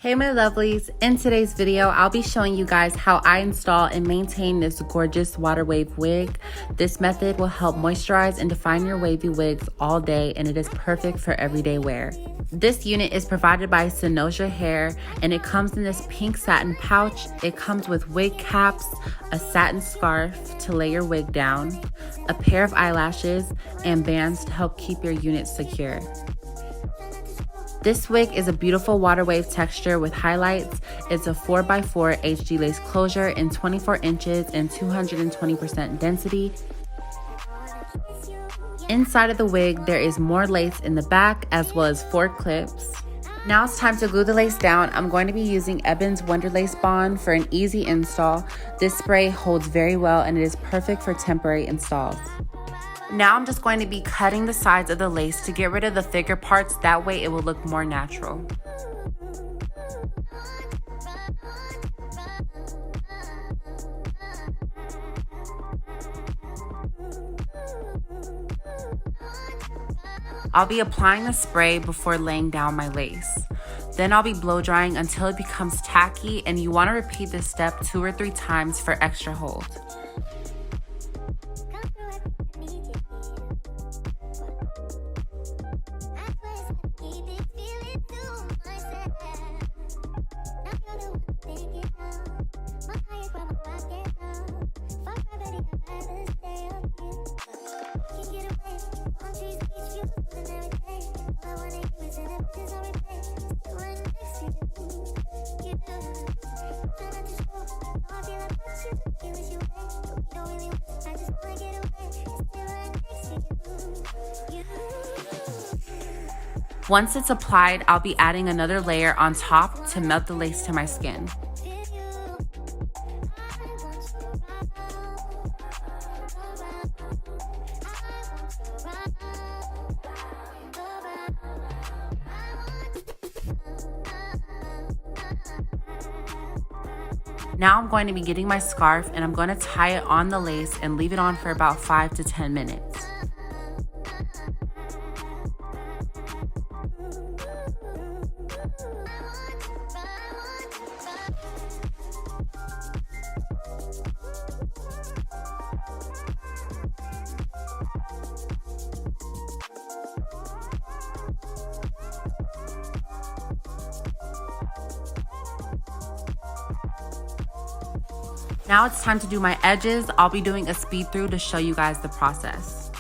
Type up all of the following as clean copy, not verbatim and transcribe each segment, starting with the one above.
Hey my lovelies, in today's video I'll be showing you guys how I install and maintain this gorgeous water wave wig. This method will help moisturize and define your wavy wigs all day, and it is perfect for everyday wear. This unit is provided by Synosia Hair and it comes in this pink satin pouch. It comes with wig caps, a satin scarf to lay your wig down, a pair of eyelashes, and bands to help keep your unit secure. This wig is a beautiful water wave texture with highlights. It's a 4x4 HD lace closure in 24 inches and 220% density. Inside of the wig, there is more lace in the back as well as 4 clips. Now it's time to glue the lace down. I'm going to be using Ebony's Wonder Lace Bond for an easy install. This spray holds very well and it is perfect for temporary installs. Now I'm just going to be cutting the sides of the lace to get rid of the thicker parts, that way it will look more natural. I'll be applying the spray before laying down my lace. Then I'll be blow drying until it becomes tacky, and you want to repeat this step 2 or 3 times for extra hold. Once it's applied, I'll be adding another layer on top to melt the lace to my skin. Now I'm going to be getting my scarf and I'm going to tie it on the lace and leave it on for about 5 to 10 minutes. Now it's time to do my edges. I'll be doing a speed through to show you guys the process.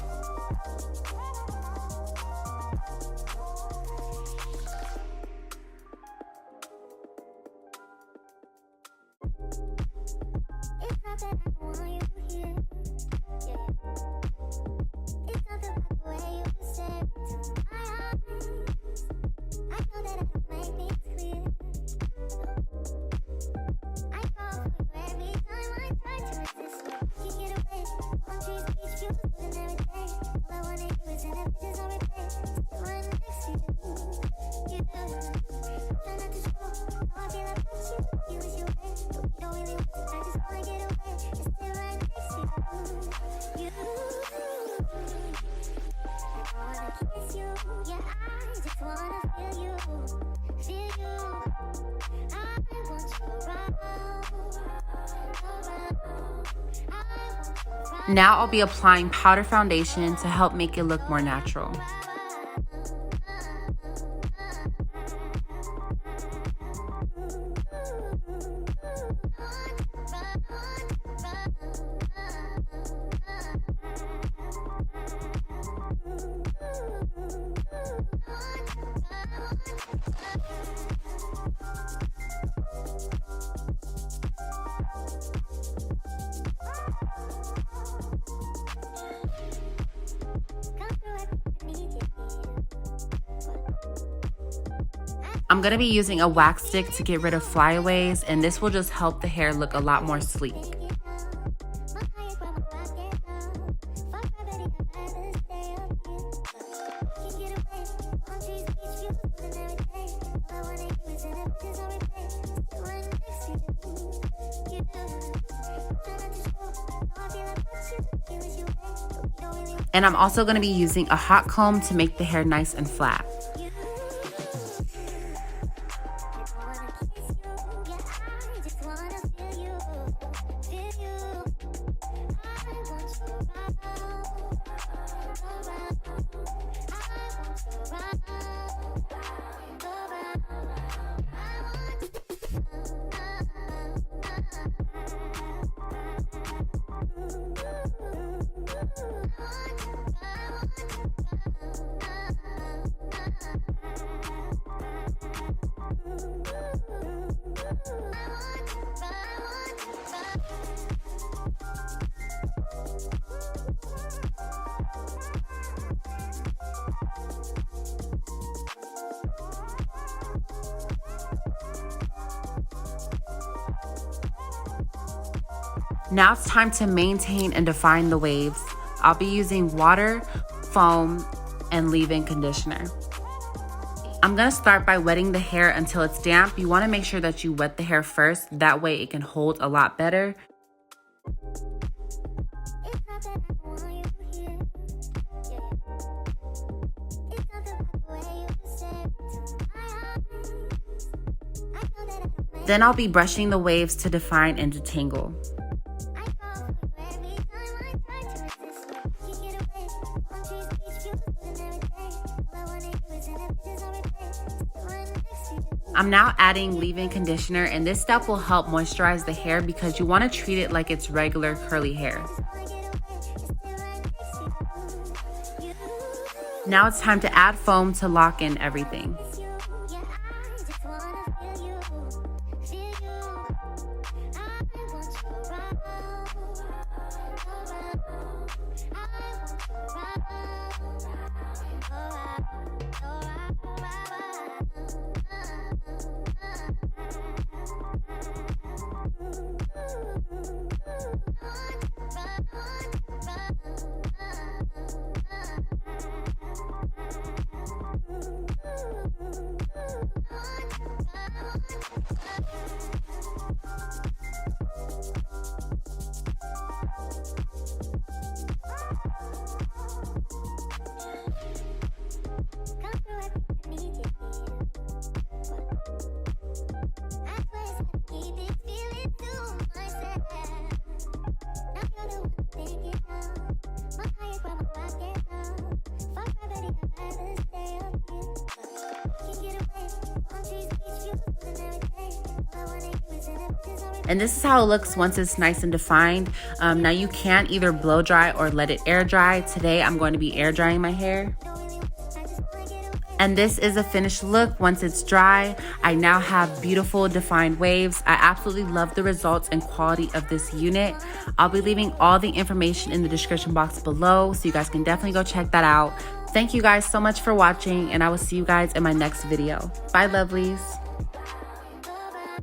Now I'll be applying powder foundation to help make it look more natural. I'm going to be using a wax stick to get rid of flyaways, and this will just help the hair look a lot more sleek. And I'm also going to be using a hot comb to make the hair nice and flat. Now it's time to maintain and define the waves. I'll be using water, foam, and leave-in conditioner. I'm gonna start by wetting the hair until it's damp. You wanna make sure that you wet the hair first, that way it can hold a lot better. Then I'll be brushing the waves to define and detangle. I'm now adding leave-in conditioner, and this step will help moisturize the hair because you want to treat it like it's regular curly hair. Now it's time to add foam to lock in everything. And this is how it looks once it's nice and defined. Now you can either blow dry or let it air dry. Today I'm going to be air drying my hair. And this is a finished look once it's dry. I now have beautiful defined waves. I absolutely love the results and quality of this unit. I'll be leaving all the information in the description box below, so you guys can definitely go check that out. Thank you guys so much for watching, and I will see you guys in my next video. Bye, lovelies.